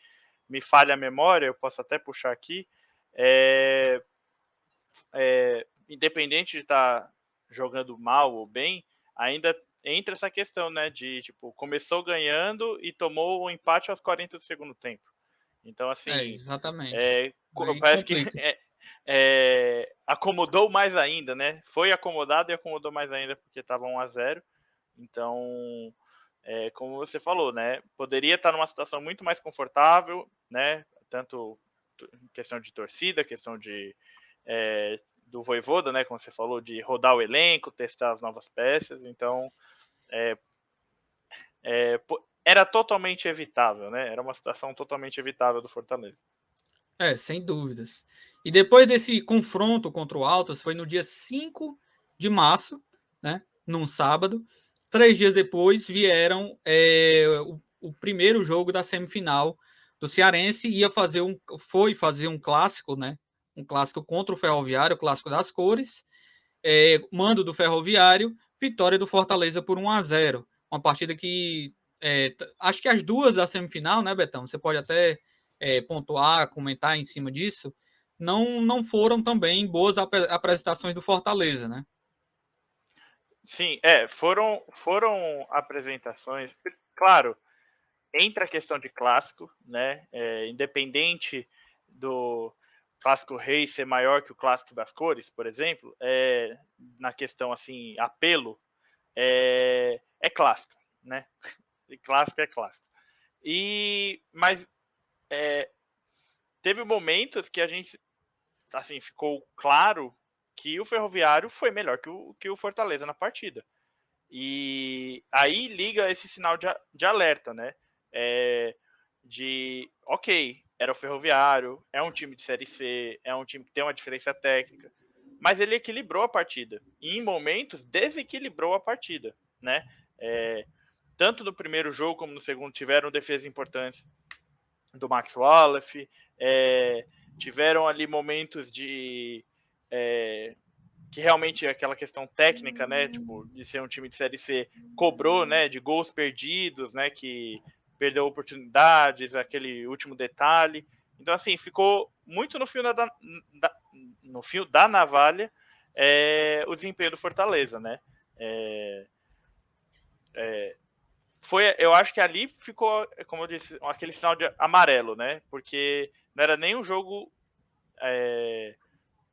[SPEAKER 2] falha a memória, eu posso até puxar aqui. É, independente de estar jogando mal ou bem, ainda entra essa questão, né? De tipo, começou ganhando e tomou o empate aos 40 do segundo tempo. Então, assim,
[SPEAKER 1] exatamente. Aí
[SPEAKER 2] parece que
[SPEAKER 1] complica.
[SPEAKER 2] acomodou mais ainda, né? Foi acomodado e acomodou mais ainda porque estava 1-0. Então, como você falou, né? Poderia estar numa situação muito mais confortável, né? Tanto questão de torcida, questão do Voivoda, né? Como você falou, de rodar o elenco, testar as novas peças. Então, é, era totalmente evitável, né? Era uma situação totalmente evitável do Fortaleza.
[SPEAKER 1] Sem dúvidas. E depois desse confronto contra o Altos, foi no dia 5 de março, né, num sábado. 3 dias depois vieram o primeiro jogo da semifinal do Cearense. Foi fazer um clássico, né? Um clássico contra o Ferroviário, o clássico das cores. Mando do Ferroviário, vitória do Fortaleza por 1-0. Uma partida que acho que as duas da semifinal, né, Betão? Você pode até pontuar, comentar em cima disso. Não foram também boas apresentações do Fortaleza, né?
[SPEAKER 2] Sim, foram apresentações, claro, entra a questão de clássico, né? Independente do clássico rei ser maior que o clássico das cores, por exemplo, na questão assim, apelo, é clássico, né? E clássico é clássico. Mas teve momentos que a gente assim ficou claro que o Ferroviário foi melhor que o Fortaleza na partida. E aí liga esse sinal de alerta, né? Ok, era o Ferroviário, é um time de Série C, é um time que tem uma diferença técnica, mas ele equilibrou a partida. E em momentos desequilibrou a partida, né? Tanto no primeiro jogo como no segundo tiveram defesas importantes do Max Wallace, tiveram ali momentos que realmente aquela questão técnica, né, tipo, de ser um time de Série C, cobrou, né, de gols perdidos, né, que perdeu oportunidades, aquele último detalhe. Então, assim, ficou muito no fio da navalha o desempenho do Fortaleza, né. Eu acho que ali ficou, como eu disse, aquele sinal de amarelo, né, porque não era nem um jogo,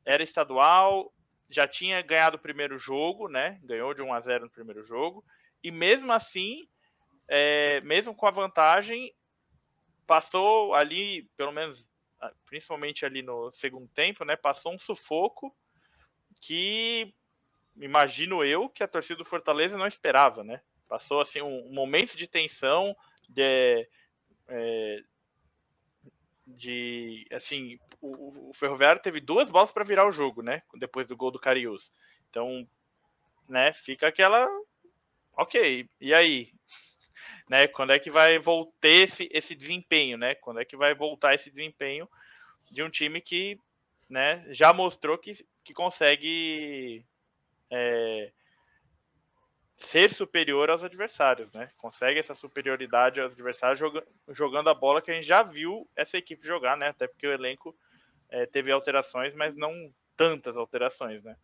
[SPEAKER 2] era estadual, já tinha ganhado o primeiro jogo, né? Ganhou de 1-0 no primeiro jogo. E mesmo assim, mesmo com a vantagem, passou ali, pelo menos, principalmente ali no segundo tempo, né? Passou um sufoco que imagino eu que a torcida do Fortaleza não esperava, né? Passou assim um momento de tensão, assim, o Ferroviário teve duas bolas para virar o jogo, né? Depois do gol do Cariús. Então, né, fica aquela, ok, e aí? Né, quando é que vai voltar esse desempenho, né? Quando é que vai voltar esse desempenho de um time que, né, já mostrou que consegue ser superior aos adversários, né? Consegue essa superioridade aos adversários jogando a bola que a gente já viu essa equipe jogar, né? Até porque o elenco teve alterações, mas não tantas alterações, né?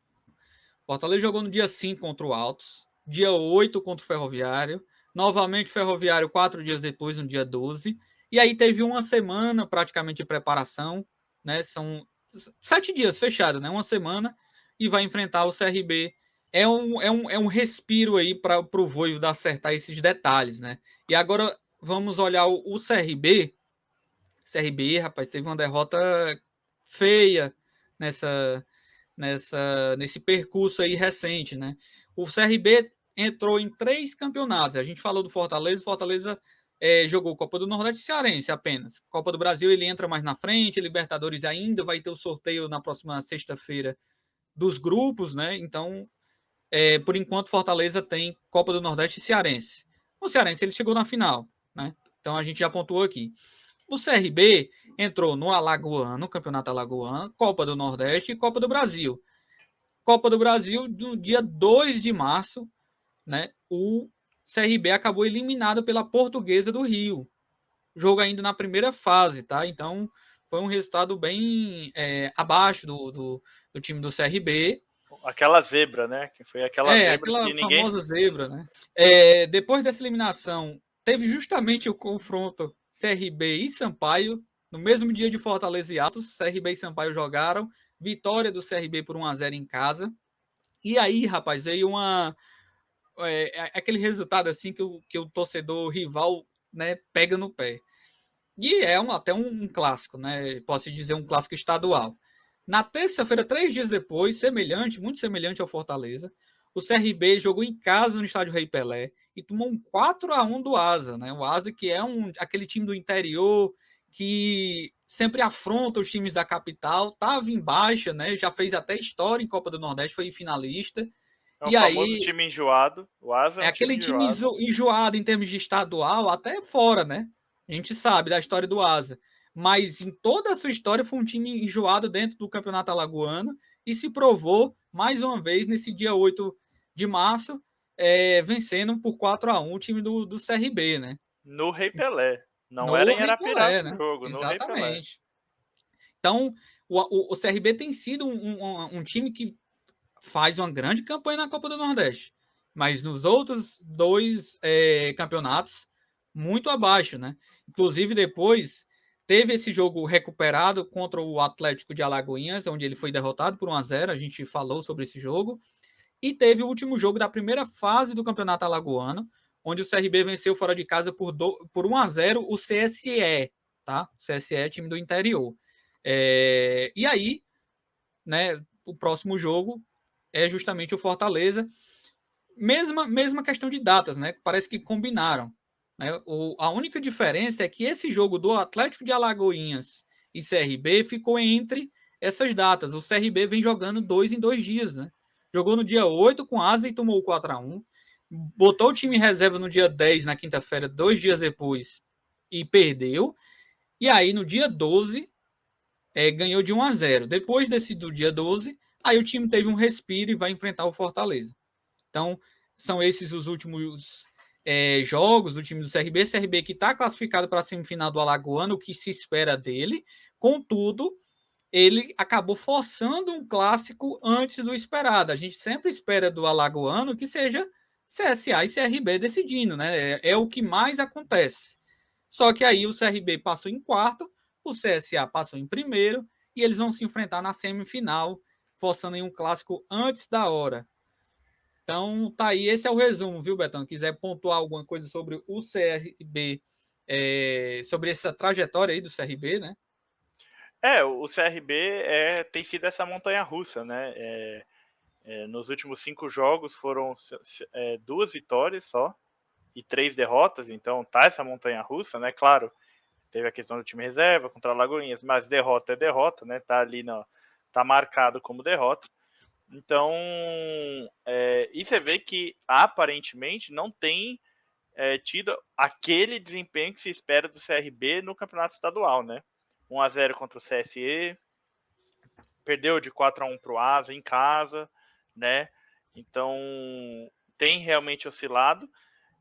[SPEAKER 1] Fortaleza jogou no dia 5 contra o Altos, dia 8 contra o Ferroviário, novamente o Ferroviário 4 dias depois, no dia 12, e aí teve uma semana praticamente de preparação, né? São 7 dias fechado, né? Uma semana, e vai enfrentar o CRB. É um respiro aí para o Voivoda acertar esses detalhes, né? E agora vamos olhar o CRB. CRB, rapaz, teve uma derrota feia nessa, nesse percurso aí recente, né? O CRB entrou em 3 campeonatos. A gente falou do Fortaleza, o Fortaleza jogou Copa do Nordeste e Cearense apenas. Copa do Brasil ele entra mais na frente, Libertadores ainda vai ter o sorteio na próxima sexta-feira dos grupos, né? Então, por enquanto, Fortaleza tem Copa do Nordeste e Cearense. O Cearense ele chegou na final, né? Então a gente já pontuou aqui. O CRB entrou no Alagoano, Campeonato Alagoano, Copa do Nordeste e Copa do Brasil. Copa do Brasil, no dia 2 de março, né, o CRB acabou eliminado pela Portuguesa do Rio. Jogo ainda na primeira fase, tá? Então foi um resultado bem abaixo do time do CRB.
[SPEAKER 2] Aquela zebra, né? Que foi aquela zebra
[SPEAKER 1] Aquela
[SPEAKER 2] que ninguém.
[SPEAKER 1] famosa zebra, né? Depois dessa eliminação, teve justamente o confronto CRB e Sampaio, no mesmo dia de Fortaleza e Atos. CRB e Sampaio jogaram, vitória do CRB por 1-0 em casa. E aí, rapaz, veio aquele resultado assim que o torcedor rival, né, pega no pé. E até um clássico, né? Posso dizer um clássico estadual. Na terça-feira, 3 dias depois, muito semelhante ao Fortaleza, o CRB jogou em casa no estádio Rei Pelé e tomou um 4-1 do Asa, né? O Asa que é aquele time do interior que sempre afronta os times da capital, estava em baixa, né? Já fez até história em Copa do Nordeste, foi finalista.
[SPEAKER 2] É o
[SPEAKER 1] E
[SPEAKER 2] famoso
[SPEAKER 1] aí
[SPEAKER 2] time enjoado. O Asa é
[SPEAKER 1] é
[SPEAKER 2] um time
[SPEAKER 1] aquele time
[SPEAKER 2] enjoado.
[SPEAKER 1] enjoado em termos de estadual, até fora, né? A gente sabe da história do Asa. Mas em toda a sua história foi um time enjoado dentro do Campeonato Alagoano e se provou mais uma vez nesse dia 8 de março, vencendo por 4-1 o time do CRB, né?
[SPEAKER 2] No Rei Pelé. Não era
[SPEAKER 1] No
[SPEAKER 2] em
[SPEAKER 1] Rei Pelé,
[SPEAKER 2] Arapiraca o
[SPEAKER 1] né?
[SPEAKER 2] jogo, no Rei Pelé.
[SPEAKER 1] Exatamente. Então, o CRB tem sido um time que faz uma grande campanha na Copa do Nordeste. mas nos outros dois campeonatos, muito abaixo, né? Inclusive, depois teve esse jogo recuperado contra o Atlético de Alagoinhas, onde ele foi derrotado por 1-0. A gente falou sobre esse jogo. E teve o último jogo da primeira fase do Campeonato Alagoano, onde o CRB venceu fora de casa por 1-0 o CSE, tá? O CSE é time do interior. E aí, né, o próximo jogo é justamente o Fortaleza. Mesma questão de datas, né? Parece que combinaram. Né? A única diferença é que esse jogo do Atlético de Alagoinhas e CRB ficou entre essas datas. O CRB vem jogando 2 em 2 dias, né? Jogou no dia 8 com asa e tomou 4-1. Botou o time em reserva no dia 10, na quinta-feira, 2 dias depois, e perdeu. E aí, no dia 12, ganhou de 1-0. Depois do dia 12, aí o time teve um respiro e vai enfrentar o Fortaleza. Então, são esses os últimos jogos do time do CRB. CRB que está classificado para a semifinal do Alagoano, o que se espera dele. Contudo, ele acabou forçando um clássico antes do esperado. A gente sempre espera do Alagoano que seja CSA e CRB decidindo, né? É o que mais acontece. Só que aí o CRB passou em quarto, o CSA passou em primeiro, e eles vão se enfrentar na semifinal, forçando em um clássico antes da hora. Então, tá aí, esse é o resumo, viu, Betão? Quiser pontuar alguma coisa sobre o CRB, sobre essa trajetória aí do CRB, né?
[SPEAKER 2] O CRB tem sido essa montanha-russa, né? Nos últimos 5 jogos foram 2 vitórias só e 3 derrotas, então tá essa montanha-russa, né? Claro, teve a questão do time reserva contra a Lagoinhas, mas derrota é derrota, né? Tá ali, tá marcado como derrota. Então, e você vê que aparentemente não tem tido aquele desempenho que se espera do CRB no campeonato estadual, né? 1-0 contra o CSE, perdeu de 4-1 para o Asa em casa, né? Então tem realmente oscilado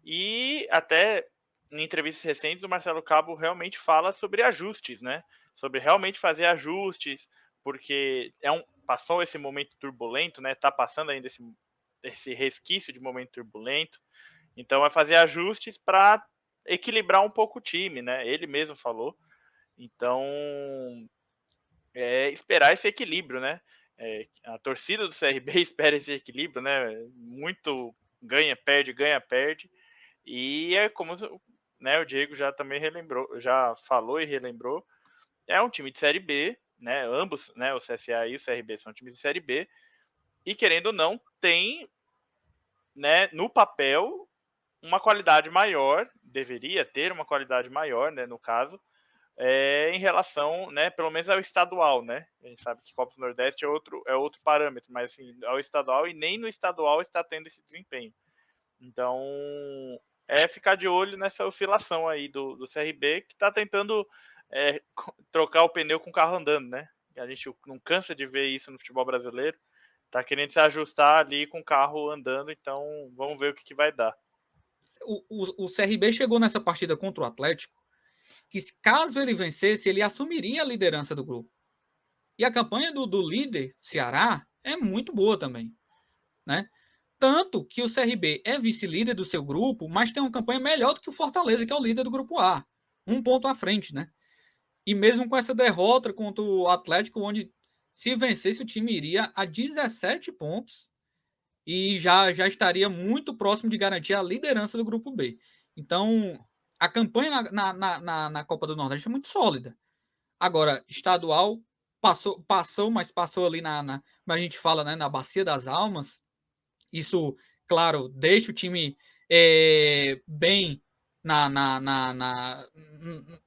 [SPEAKER 2] e até em entrevistas recentes o Marcelo Cabo realmente fala sobre ajustes, né? Sobre realmente fazer ajustes, porque passou esse momento turbulento, né? Tá passando ainda esse resquício de momento turbulento. Então vai fazer ajustes para equilibrar um pouco o time, né? Ele mesmo falou. Então esperar esse equilíbrio, né? A torcida do CRB espera esse equilíbrio, né? Muito ganha, perde. E é como, né, o Diego já também relembrou, já falou e relembrou, é um time de Série B, né? Ambos, né, o CSA e o CRB são times de Série B, e querendo ou não, tem, né, no papel, uma qualidade maior, deveria ter uma qualidade maior, né, no caso, em relação, né, pelo menos ao estadual, né? A gente sabe que Copa do Nordeste é outro parâmetro, mas assim, ao estadual e nem no estadual está tendo esse desempenho. Então, ficar de olho nessa oscilação aí do CRB, que está tentando trocar o pneu com o carro andando, né? A gente não cansa de ver isso no futebol brasileiro. Tá querendo se ajustar ali com o carro andando, então vamos ver o que vai dar.
[SPEAKER 1] O CRB chegou nessa partida contra o Atlético, que caso ele vencesse, ele assumiria a liderança do grupo. E a campanha do líder, Ceará, é muito boa também, né? Tanto que o CRB é vice-líder do seu grupo, mas tem uma campanha melhor do que o Fortaleza, que é o líder do grupo A. Um ponto à frente, né? E mesmo com essa derrota contra o Atlético, onde se vencesse o time iria a 17 pontos e já estaria muito próximo de garantir a liderança do grupo B. Então, a campanha na Copa do Nordeste é muito sólida. Agora, estadual passou, mas passou ali como a gente fala, né, na Bacia das Almas. Isso, claro, deixa o time bem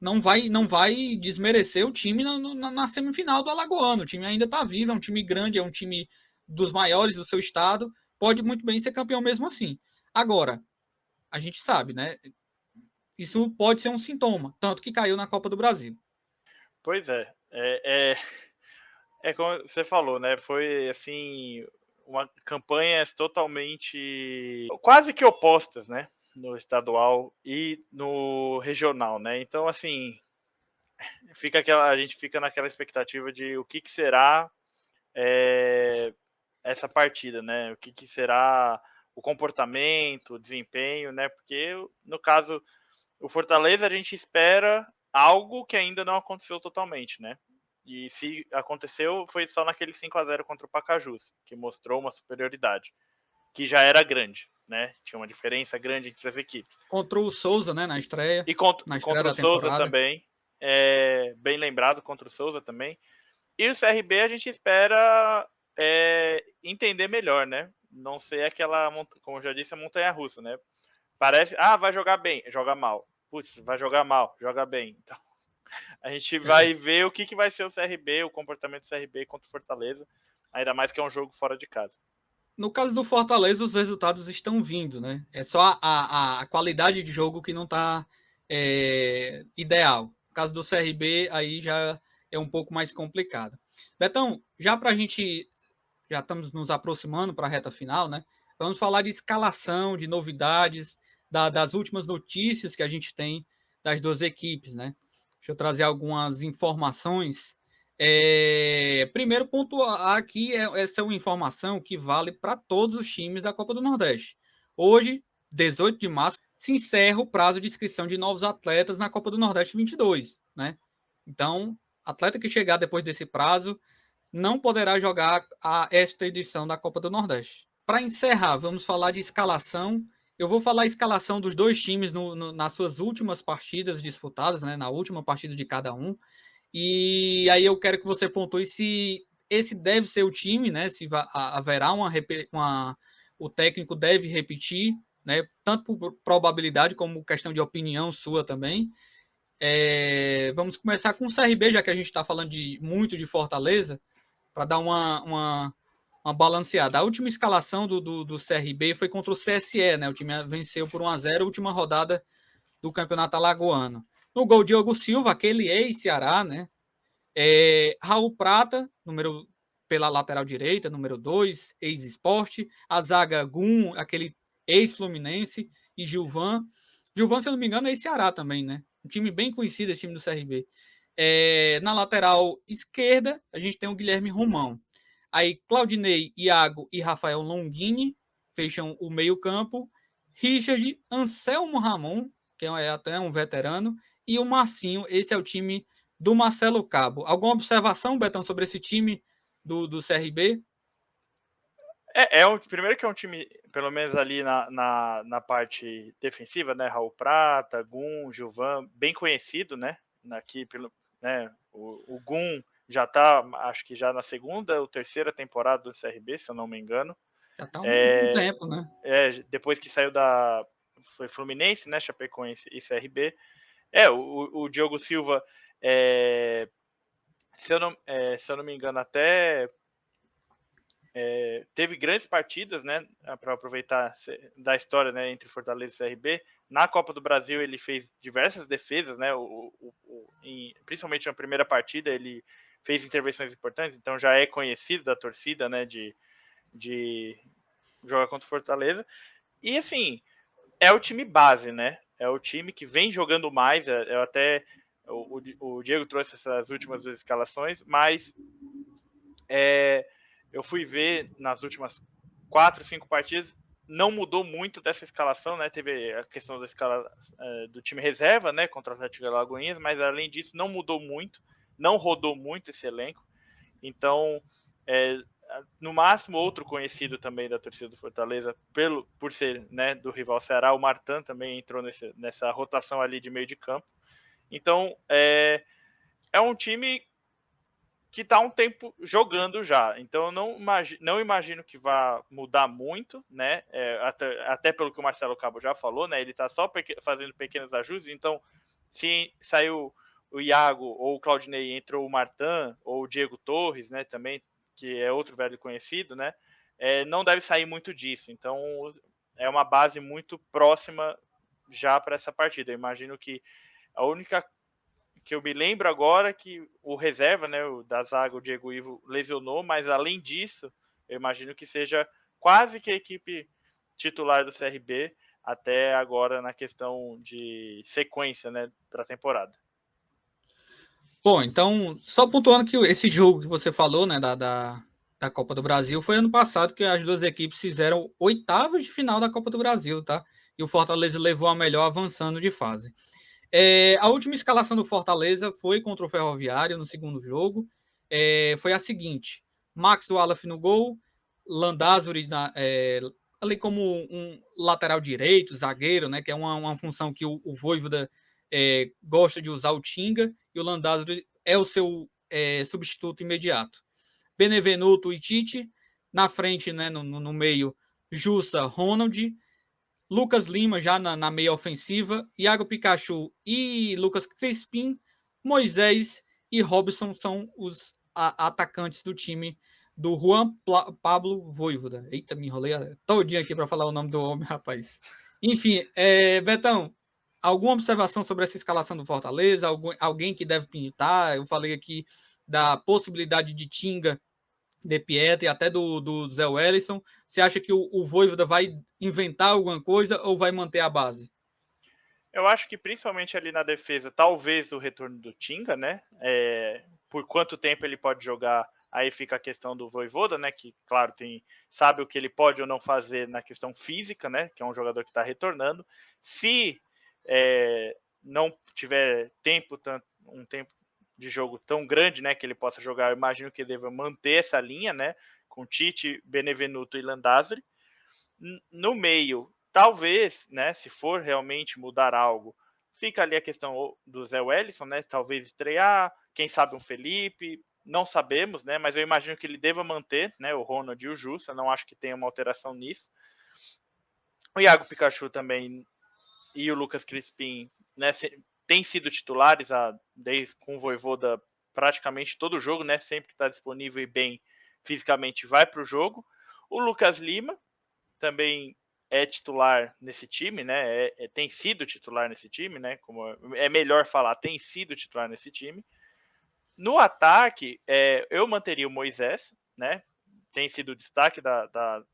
[SPEAKER 1] não vai desmerecer o time na semifinal do Alagoano. O time ainda está vivo, é um time grande, é um time dos maiores do seu estado, pode muito bem ser campeão mesmo assim. Agora, a gente sabe, né? Isso pode ser um sintoma, tanto que caiu na Copa do Brasil.
[SPEAKER 2] Pois é como você falou, né? Foi assim uma campanhas totalmente quase que opostas, né? No estadual e no regional, né? Então assim a gente fica naquela expectativa de o que será essa partida, né? O que será o comportamento, o desempenho, né? Porque no caso o Fortaleza a gente espera algo que ainda não aconteceu totalmente, né? E se aconteceu foi só naquele 5-0 contra o Pacajus, que mostrou uma superioridade, que já era grande, né? Tinha uma diferença grande entre as equipes.
[SPEAKER 1] Contra o Souza, né, na estreia
[SPEAKER 2] E contra o
[SPEAKER 1] da
[SPEAKER 2] Souza
[SPEAKER 1] temporada.
[SPEAKER 2] também, bem lembrado, contra o Souza também. E o CRB a gente espera entender melhor, né? Não ser aquela, como eu já disse, a montanha-russa, né? Parece, vai jogar bem, joga mal. Putz, vai jogar mal, joga bem. Então, a gente vai ver o que vai ser o CRB, o comportamento do CRB contra o Fortaleza, ainda mais que é um jogo fora de casa.
[SPEAKER 1] No caso do Fortaleza, os resultados estão vindo, né? É só a qualidade de jogo que não está ideal. No caso do CRB, aí já é um pouco mais complicado. Betão, já para a gente, já estamos nos aproximando para a reta final, né? Vamos falar de escalação, de novidades, das últimas notícias que a gente tem das duas equipes, né? Deixa eu trazer algumas informações. Primeiro ponto aqui essa é uma informação que vale para todos os times da Copa do Nordeste. Hoje, 18 de março, se encerra o prazo de inscrição de novos atletas na Copa do Nordeste 22, né? Então, atleta que chegar depois desse prazo não poderá jogar esta edição da Copa do Nordeste. Para encerrar, vamos falar de escalação. Eu vou falar a escalação dos dois times nas suas últimas partidas disputadas, né, na última partida de cada um. E aí eu quero que você pontue se esse deve ser o time, né? Se haverá o técnico deve repetir, né? Tanto por probabilidade como questão de opinião sua também. Vamos começar com o CRB, já que a gente está falando muito de Fortaleza, para dar uma balanceada. A última escalação do CRB foi contra o CSE, né? O time venceu por 1-0 a última rodada do Campeonato Alagoano. No gol, Diogo Silva, aquele ex-Ceará, né? Raul Prata, pela lateral direita, número 2, ex-esporte. A zaga Gum, aquele ex-fluminense. E Gilvan. Gilvan, se eu não me engano, é ex-Ceará também, né? Um time bem conhecido, esse time do CRB. Na lateral esquerda, a gente tem o Guilherme Romão. Aí, Claudinei, Iago e Rafael Longini fecham o meio-campo. Richard, Anselmo Ramon, que é até um veterano, e o Marcinho, esse é o time do Marcelo Cabo. Alguma observação, Betão, sobre esse time do CRB?
[SPEAKER 2] Primeiro que é um time, pelo menos ali na parte defensiva, né? Raul Prata, Gum, Gilvan, bem conhecido, né? Aqui né? O Gum já está, acho que já na segunda ou terceira temporada do CRB, se eu não me engano.
[SPEAKER 1] Já está há um tempo, né?
[SPEAKER 2] Depois que saiu foi Fluminense, né? Chapecoense e CRB. O Diogo Silva, se eu não me engano, até teve grandes partidas, né, para aproveitar da história, né, entre Fortaleza e CRB. Na Copa do Brasil ele fez diversas defesas, né, principalmente na primeira partida ele fez intervenções importantes, então já é conhecido da torcida, né, de jogar contra o Fortaleza. E assim, é o time base, né, é o time que vem jogando mais, o Diego trouxe essas últimas duas escalações, mas eu fui ver nas últimas 4, 5 partidas, não mudou muito dessa escalação, né? Teve a questão do time reserva, né? Contra o Atlético de Alagoinhas, mas além disso, não mudou muito, não rodou muito esse elenco. Então, no máximo, outro conhecido também da torcida do Fortaleza, por ser, né, do rival Ceará, o Martan também entrou nessa rotação ali de meio de campo. Então, é um time que está há um tempo jogando já. Então, eu não imagino que vá mudar muito, né? Até pelo que o Marcelo Cabo já falou, né? Ele está só fazendo pequenos ajustes. Então, se saiu o Iago ou o Claudinei, entrou o Martan ou o Diego Torres, né? Também, que é outro velho conhecido, né? Não deve sair muito disso. Então, é uma base muito próxima já para essa partida. Eu imagino que a única que eu me lembro agora que o reserva, né, o da zaga, o Diego Ivo, lesionou, mas além disso, eu imagino que seja quase que a equipe titular do CRB até agora na questão de sequência, né, para a temporada.
[SPEAKER 1] Bom, então, só pontuando que esse jogo que você falou, né, da da Copa do Brasil foi ano passado, que as duas equipes fizeram oitavas de final da Copa do Brasil, tá? E o Fortaleza levou a melhor avançando de fase. A última escalação do Fortaleza foi contra o Ferroviário no segundo jogo. Foi a seguinte: Max Wallace no gol, Landázuri ali como um lateral direito, zagueiro, né? Que é uma função que o Vojvoda gosta de usar o Tinga, e o Landázuri é o seu substituto imediato. Benevenuto e Tite, na frente, né, no meio, Jussa, Ronald, Lucas Lima já na meia ofensiva, Iago Pikachu e Lucas Crispim, Moisés e Robson são os atacantes do time do Juan Pablo Voivoda. Eita, me enrolei todinho aqui para falar o nome do homem, rapaz. Enfim, Betão, alguma observação sobre essa escalação do Fortaleza? Alguém que deve pintar? Eu falei aqui da possibilidade de Tinga, De Pietri, até do Zé Wellison. Você acha que o Voivoda vai inventar alguma coisa ou vai manter a base?
[SPEAKER 2] Eu acho que principalmente ali na defesa, talvez o retorno do Tinga, né? Por quanto tempo ele pode jogar, aí fica a questão do Voivoda, né? Que, claro, sabe o que ele pode ou não fazer na questão física, né? Que é um jogador que está retornando. Se não tiver um tempo de jogo tão grande, né? Que ele possa jogar, eu imagino que ele deva manter essa linha, né? Com Tite, Benevenuto e Landázuri. No meio, talvez, né, se for realmente mudar algo, fica ali a questão do Zé Wellison, né, talvez estrear, quem sabe um Felipe, não sabemos, né, mas eu imagino que ele deva manter, né, o Ronald e o Jussa, não acho que tenha uma alteração nisso. O Iago Pikachu também e o Lucas Crispim, né, têm sido titulares desde com o Vojvoda praticamente todo o jogo, né, sempre que está disponível e bem fisicamente vai para o jogo. O Lucas Lima também é titular nesse time, né? Tem sido titular nesse time, né? Como é melhor falar, tem sido titular nesse time. No ataque, eu manteria o Moisés, né? Tem sido o destaque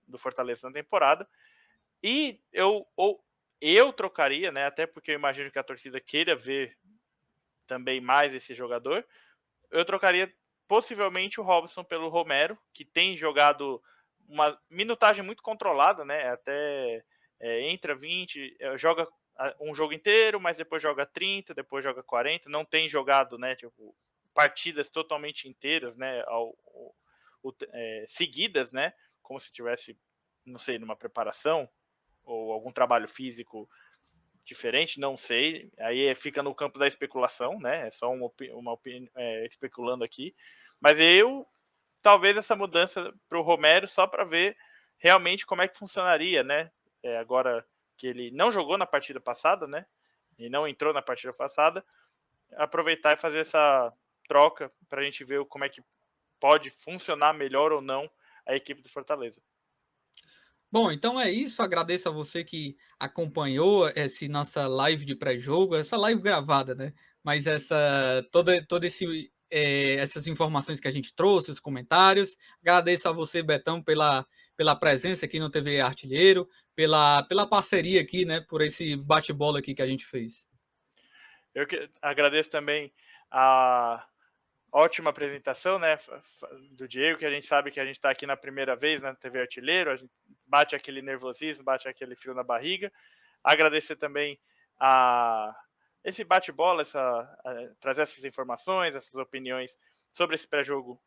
[SPEAKER 2] do Fortaleza na temporada. E eu trocaria, né? Até porque eu imagino que a torcida queira ver também mais esse jogador. Eu trocaria possivelmente o Robson pelo Romero, que tem jogado uma minutagem muito controlada, né? Até entra 20, joga um jogo inteiro, mas depois joga 30, depois joga 40, não tem jogado, né? Tipo, partidas totalmente inteiras, né? Seguidas, né? Como se tivesse, não sei, numa preparação ou algum trabalho físico diferente, não sei. Aí fica no campo da especulação, né? É só uma especulando aqui. Mas talvez essa mudança para o Romero só para ver realmente como é que funcionaria, né? Agora que ele não jogou na partida passada, né? E não entrou na partida passada, aproveitar e fazer essa troca para a gente ver como é que pode funcionar melhor ou não a equipe do Fortaleza.
[SPEAKER 1] Bom, então é isso. Agradeço a você que acompanhou essa nossa live de pré-jogo, essa live gravada, né? Mas essas informações que a gente trouxe, os comentários. Agradeço a você, Betão, pela presença aqui no TV Artilheiro, pela parceria aqui, né? Por esse bate-bola aqui que a gente fez.
[SPEAKER 2] Eu que agradeço também a ótima apresentação, né, do Diego, que a gente sabe que a gente está aqui na primeira vez na TV Artilheiro, a gente bate aquele nervosismo, bate aquele frio na barriga. Agradecer também esse bate-bola, trazer essas informações, essas opiniões sobre esse pré-jogo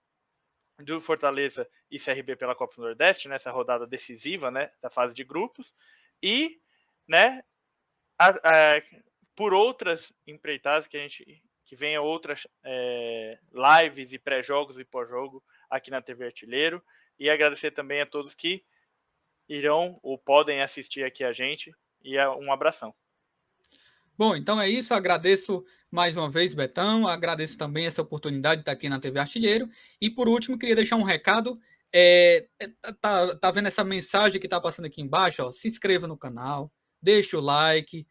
[SPEAKER 2] do Fortaleza e CRB pela Copa do Nordeste, nessa rodada decisiva, né, da fase de grupos, e, né, por outras empreitadas que venha outras lives e pré-jogos e pós-jogo aqui na TV Artilheiro, e agradecer também a todos que irão ou podem assistir aqui a gente, e um abração.
[SPEAKER 1] Bom, então é isso. Agradeço mais uma vez, Betão. Agradeço também essa oportunidade de estar aqui na TV Artilheiro. E por último, queria deixar um recado. Tá vendo essa mensagem que está passando aqui embaixo? Ó, se inscreva no canal, deixa o like.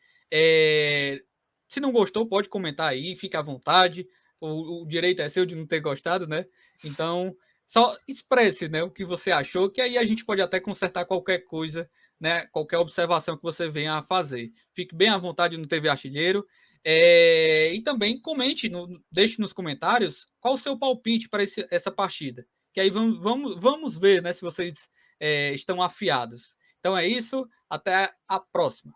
[SPEAKER 1] Se não gostou, pode comentar aí, fica à vontade. O direito é seu de não ter gostado, né? Então, só expresse, né, o que você achou, que aí a gente pode até consertar qualquer coisa, né, qualquer observação que você venha a fazer. Fique bem à vontade no TV Artilheiro. E também comente, deixe nos comentários qual o seu palpite para essa partida. que aí vamos ver, né, se vocês estão afiados. Então é isso, até a próxima.